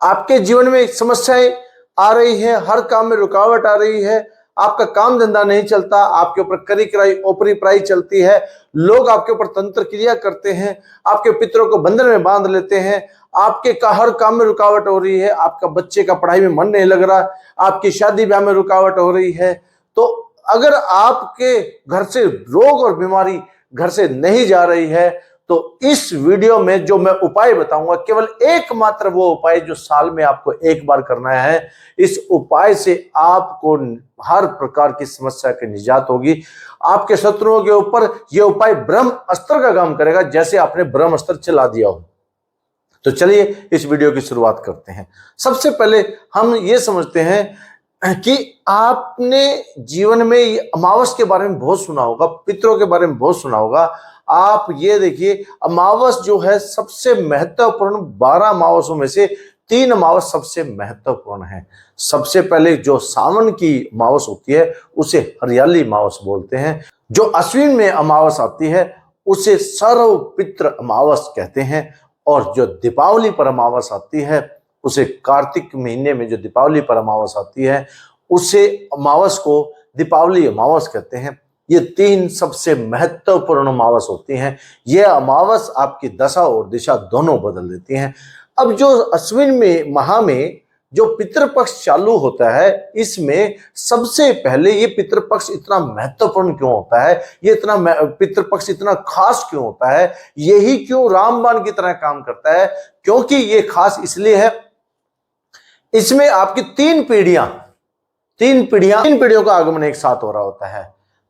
आपके जीवन में समस्याएं आ रही है, हर काम में रुकावट आ रही है, आपका काम धंधा नहीं चलता, आपके ऊपर करी कराई ओपरी पराई चलती है, लोग आपके ऊपर तंत्र क्रिया करते हैं, आपके पितरों को बंधन में बांध लेते हैं, आपके हर काम में रुकावट हो रही है, आपका बच्चे का पढ़ाई में मन नहीं लग रहा, आपकी शादी ब्याह में रुकावट हो रही है, तो अगर आपके घर से रोग और बीमारी घर से नहीं जा रही है तो इस वीडियो में जो मैं उपाय बताऊंगा केवल एकमात्र वो उपाय जो साल में आपको एक बार करना है। इस उपाय से आपको हर प्रकार की समस्या की निजात होगी। आपके शत्रुओं के ऊपर यह उपाय ब्रह्म अस्त्र का काम करेगा, जैसे आपने ब्रह्म अस्त्र चला दिया हो। तो चलिए इस वीडियो की शुरुआत करते हैं। सबसे पहले हम ये समझते हैं कि आपने जीवन में अमावस के बारे में बहुत सुना होगा, पितरों के बारे में बहुत सुना होगा। आप ये देखिए, अमावस जो है सबसे महत्वपूर्ण 12 अमावसों में से 3 अमावस सबसे महत्वपूर्ण है। सबसे पहले जो सावन की अमावस होती है उसे हरियाली अमावस बोलते हैं। जो अश्विन में अमावस आती है उसे सर्व पितृ अमावस कहते हैं। और जो दीपावली पर अमावस आती है उसे कार्तिक महीने में जो दीपावली पर अमावस आती है उसे अमावस को दीपावली अमावस कहते हैं। ये 3 सबसे महत्वपूर्ण अमावस होती हैं। ये अमावस आपकी दशा और दिशा दोनों बदल देती हैं। अब जो अश्विन में माह में जो पितृपक्ष चालू होता है, इसमें सबसे पहले ये पितृपक्ष इतना महत्वपूर्ण क्यों होता है, ये इतना पितृपक्ष इतना खास क्यों होता है, यही क्यों रामबाण की तरह काम करता है, क्योंकि ये खास इसलिए है, इसमें आपकी 3 पीढ़ियों का आगमन एक साथ हो रहा होता है।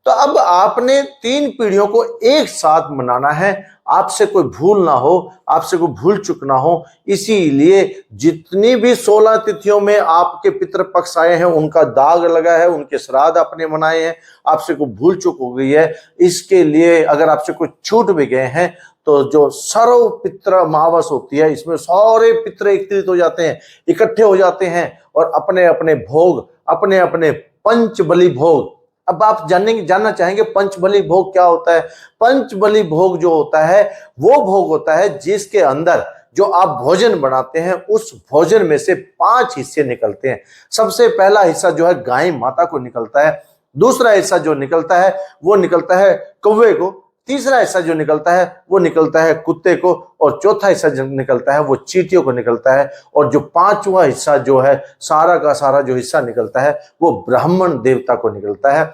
तो अब आपने 3 पीढ़ियों को एक साथ मनाना है, आपसे कोई भूल ना हो, आपसे कोई भूल चुक ना हो। इसीलिए जितनी भी 16 तिथियों में आपके पितृपक्ष आए हैं उनका दाग लगा है, उनके श्राद्ध आपने मनाए हैं, आपसे कोई भूल चुक हो गई है, इसके लिए अगर आपसे कोई छूट भी गए हैं तो जो सर्व पितृ अमावस होती है इसमें सारे पितृ एकत्रित हो जाते हैं, इकट्ठे हो जाते हैं और अपने अपने भोग, अपने अपने पंचबली भोग। अब आप जानना चाहेंगे पंचबली भोग क्या होता है। पंचबली भोग जो होता है वो भोग होता है जिसके अंदर जो आप भोजन बनाते हैं उस भोजन में से 5 हिस्से निकलते हैं। सबसे पहला हिस्सा जो है गाय माता को निकलता है, दूसरा हिस्सा जो निकलता है वो निकलता है कौवे को, तीसरा हिस्सा जो निकलता है वो निकलता है कुत्ते को, और चौथा हिस्सा जो निकलता है वो चींटियों को निकलता है, और जो 5वां हिस्सा जो है सारा का सारा जो हिस्सा निकलता है वो ब्राह्मण देवता को निकलता है।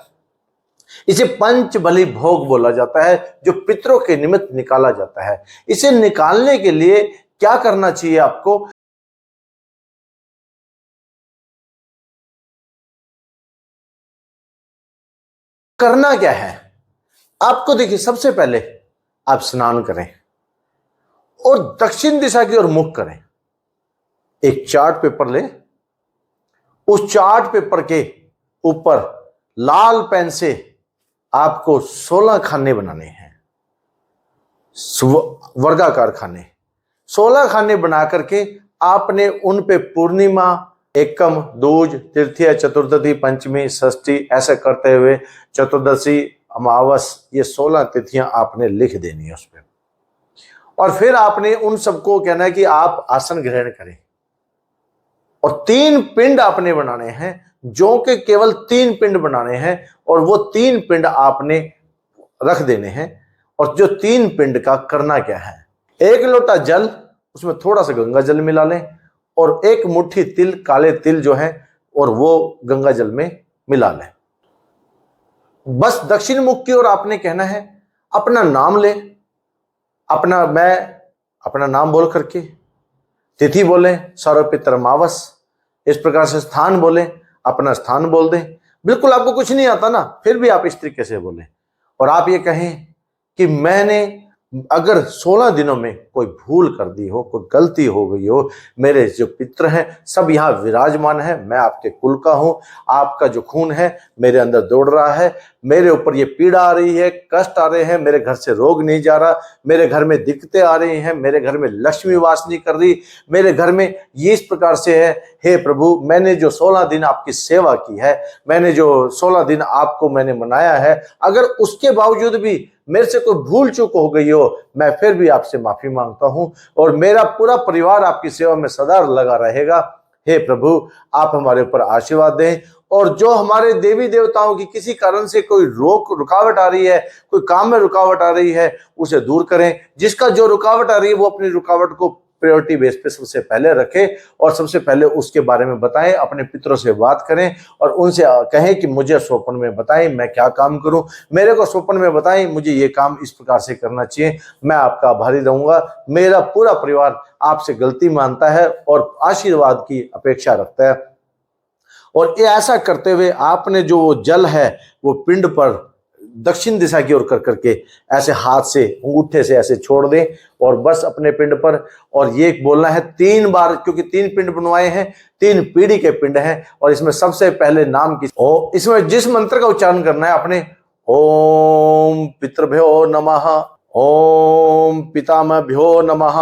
इसे पंचबली भोग बोला जाता है, जो पितरों के निमित्त निकाला जाता है। इसे निकालने के लिए क्या करना चाहिए आपको? करना क्या है आपको? देखिए, सबसे पहले आप स्नान करें और दक्षिण दिशा की ओर मुख करें। एक चार्ट पेपर ले, उस चार्ट पेपर के ऊपर लाल पेन से आपको 16 खाने बनाने हैं, वर्गाकार खाने। 16 खाने बना करके आपने उन पे पूर्णिमा, एकम, दूज, तृतीया, चतुर्दशी, पंचमी, षष्ठी ऐसे करते हुए चतुर्दशी, अमावस, ये 16 तिथियां आपने लिख देनी है उस पर। और फिर आपने उन सबको कहना है कि आप आसन ग्रहण करें, और 3 पिंड आपने बनाने हैं, जो कि केवल 3 पिंड बनाने हैं, और वो 3 पिंड आपने रख देने हैं। और जो 3 पिंड का करना क्या है, 1 लोटा जल, उसमें थोड़ा सा गंगा जल मिला लें, और 1 मुट्ठी तिल, काले तिल जो है, और वो गंगा जल में मिला लें। बस दक्षिण मुख की ओर आपने कहना है, अपना नाम ले, अपना नाम बोल करके तिथि बोले सर्वपितृ अमावस, इस प्रकार से स्थान बोले, अपना स्थान बोल दें। बिल्कुल आपको कुछ नहीं आता ना, फिर भी आप इस तरीके से बोलें, और आप ये कहें कि मैंने अगर 16 दिनों में कोई भूल कर दी हो, कोई गलती हो गई हो, मेरे जो पितृ हैं सब यहाँ विराजमान है, मैं आपके कुल का हूँ, आपका जो खून है मेरे अंदर दौड़ रहा है, मेरे ऊपर ये पीड़ा आ रही है, कष्ट आ रहे हैं, मेरे घर से रोग नहीं जा रहा, मेरे घर में दिक्कतें आ रही हैं, मेरे घर में लक्ष्मी वास नहीं कर रही, मेरे घर में ये इस प्रकार से है। हे प्रभु, मैंने जो 16 दिन आपकी सेवा की है, मैंने जो 16 दिन आपको मैंने मनाया है, अगर उसके बावजूद भी मेरे से कोई भूल चूक हो गई हो, मैं फिर भी आपसे माफी मांगता हूं और मेरा पूरा परिवार आपकी सेवा में सदा लगा रहेगा। हे प्रभु, आप हमारे ऊपर आशीर्वाद दें और जो हमारे देवी देवताओं की किसी कारण से कोई रुकावट आ रही है, कोई काम में रुकावट आ रही है, उसे दूर करें। जिसका जो रुकावट आ रही है वो अपनी रुकावट को प्रायोरिटी बेस पे सबसे पहले रखे और सबसे पहले उसके बारे में बताएं, अपने पितरों से बात करें और उनसे कहें कि मुझे स्वप्न में बताएं मैं क्या काम करूं, मेरे को स्वप्न में बताएं मुझे ये काम इस प्रकार से करना चाहिए। मैं आपका आभारी रहूंगा। मेरा पूरा परिवार आपसे गलती मानता है और आशीर्वाद की अपेक्षा रखता है और ये ऐसा करते हुए आपने जो जल है वो पिंड पर दक्षिण दिशा की ओर कर करके ऐसे हाथ से अंगूठे से ऐसे छोड़ दें और बस अपने पिंड पर, और ये बोलना है 3 बार, क्योंकि 3 पिंड बनवाए हैं, 3 पीढ़ी के पिंड हैं और इसमें सबसे पहले नाम की इसमें जिस मंत्र का उच्चारण करना है आपने, ओम पितृभ्यो नमः, ओम पितामहभ्यो नमः,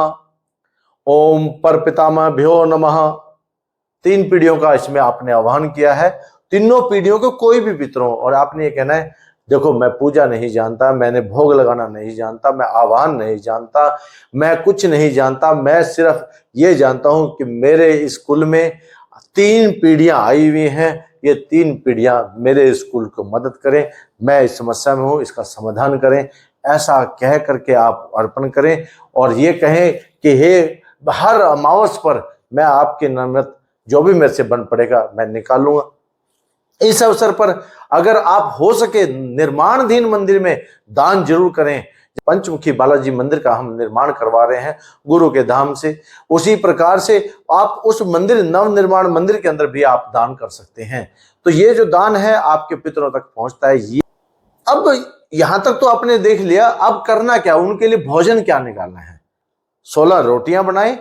ओम परपितामहभ्यो नमः। 3 पीढ़ियों का इसमें आपने आह्वान किया है, तीनों पीढ़ियों को कोई भी पितरों, और आपने ये कहना है देखो मैं पूजा नहीं जानता, मैंने भोग लगाना नहीं जानता, मैं आह्वान नहीं जानता, मैं कुछ नहीं जानता, मैं सिर्फ ये जानता हूं कि मेरे इस कुल में 3 पीढ़ियां आई हुई हैं, ये 3 पीढ़ियां मेरे स्कूल को मदद करें, मैं इस समस्या में हूं, इसका समाधान करें। ऐसा कह करके आप अर्पण करें और ये कहें कि हे हर अमावस पर मैं आपके नमृत जो भी मेरे से बन पड़ेगा मैं निकालूंगा। इस अवसर पर अगर आप हो सके निर्माणाधीन मंदिर में दान जरूर करें। पंचमुखी बालाजी मंदिर का हम निर्माण करवा रहे हैं गुरु के धाम से, उसी प्रकार से आप उस मंदिर नव निर्माण मंदिर के अंदर भी आप दान कर सकते हैं। तो ये जो दान है आपके पितरों तक पहुंचता है। ये अब यहां तक तो आपने देख लिया, अब करना क्या, उनके लिए भोजन क्या निकालना है। 16 रोटियां बनाएं,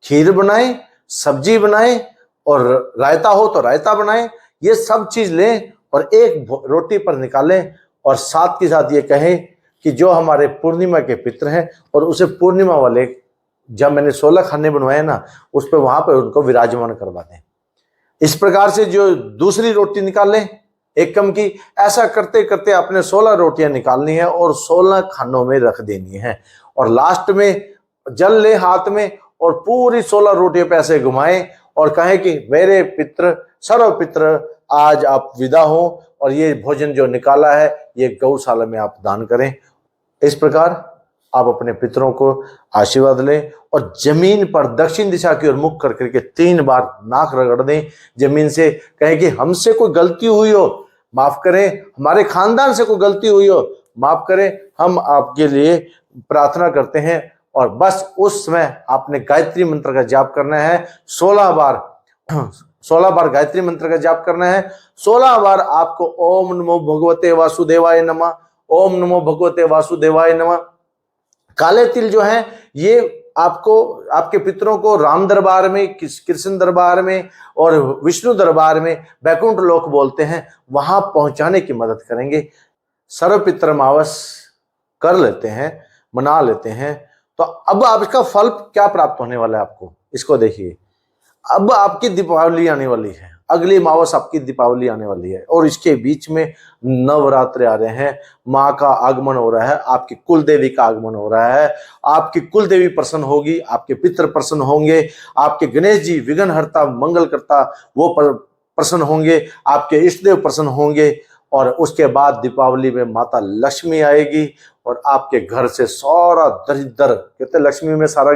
खीर बनाएं, सब्जी बनाएं और रायता हो तो रायता बनाएं। ये सब चीज लें और एक रोटी पर निकालें और साथ के साथ ये कहें कि जो हमारे पूर्णिमा के पितर हैं और उसे पूर्णिमा वाले, जब मैंने 16 खाने बनवाए ना, उस पर वहां पर उनको विराजमान करवा दें। इस प्रकार से जो दूसरी रोटी निकाल लें एक कम की, ऐसा करते करते आपने 16 रोटियां निकालनी है और 16 खानों में रख देनी है और लास्ट में जल ले हाथ में और पूरी 16 रोटियों पे ऐसे घुमाएं और कहें कि मेरे पितृ सर्व पितृ आज आप विदा हो और ये भोजन जो निकाला है ये गौशाला में आप दान करें। इस प्रकार आप अपने पितरों को आशीर्वाद लें और जमीन पर दक्षिण दिशा की ओर मुख कर करके 3 बार नाक रगड़ दें जमीन से। कहें कि हमसे कोई गलती हुई हो माफ करें, हमारे खानदान से कोई गलती हुई हो माफ करें, हम आपके लिए प्रार्थना करते हैं। और बस उस समय आपने गायत्री मंत्र का जाप करना है 16 बार गायत्री मंत्र का जाप करना है। 16 बार आपको ओम नमो भगवते वासुदेवाय नमः, ओम नमो भगवते वासुदेवाय नमः। काले तिल जो है ये आपको आपके पितरों को राम दरबार में, कृष्ण दरबार में और विष्णु दरबार में, बैकुंठ लोक बोलते हैं, वहां पहुंचाने की मदद करेंगे। सर्व पितर अमावस कर लेते हैं, मना लेते हैं। तो अब आप इसका फल क्या प्राप्त होने वाला है आपको, इसको देखिए। अब आपकी दीपावली आने वाली है, अगली अमावस आपकी दीपावली आने वाली है और इसके बीच में नवरात्रे आ रहे हैं, माँ का आगमन हो रहा है, आपकी कुल देवी का आगमन हो रहा है। आपकी कुल देवी प्रसन्न होगी, आपके पितर प्रसन्न होंगे, आपके गणेश जी विघ्नहर्ता मंगलकर्ता वो प्रसन्न होंगे, आपके इष्ट देव प्रसन्न होंगे। और उसके बाद दीपावली में माता लक्ष्मी आएगी और आपके घर से सारा दरिद्र, कहते हैं लक्ष्मी में सारा,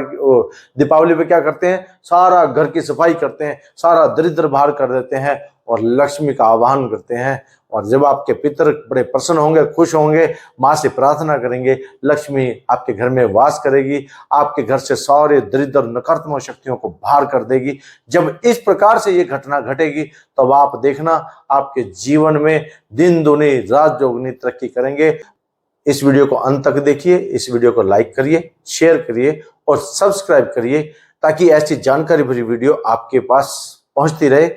दीपावली पे क्या करते हैं, सारा घर की सफाई करते हैं, सारा दरिद्र बाहर कर देते हैं और लक्ष्मी का आह्वान करते हैं। और जब आपके पितर बड़े प्रसन्न होंगे, खुश होंगे, माँ से प्रार्थना करेंगे, लक्ष्मी आपके घर में वास करेगी, आपके घर से सारे दरिद्र नकारात्मक शक्तियों को बाहर कर देगी। जब इस प्रकार से ये घटना घटेगी तब आप देखना आपके जीवन में दिन दुनी रात चौगुनी तरक्की करेंगे। इस वीडियो को अंत तक देखिए, इस वीडियो को लाइक करिए, शेयर करिए और सब्सक्राइब करिए ताकि ऐसी जानकारी भरी वीडियो आपके पास पहुंचती रहे।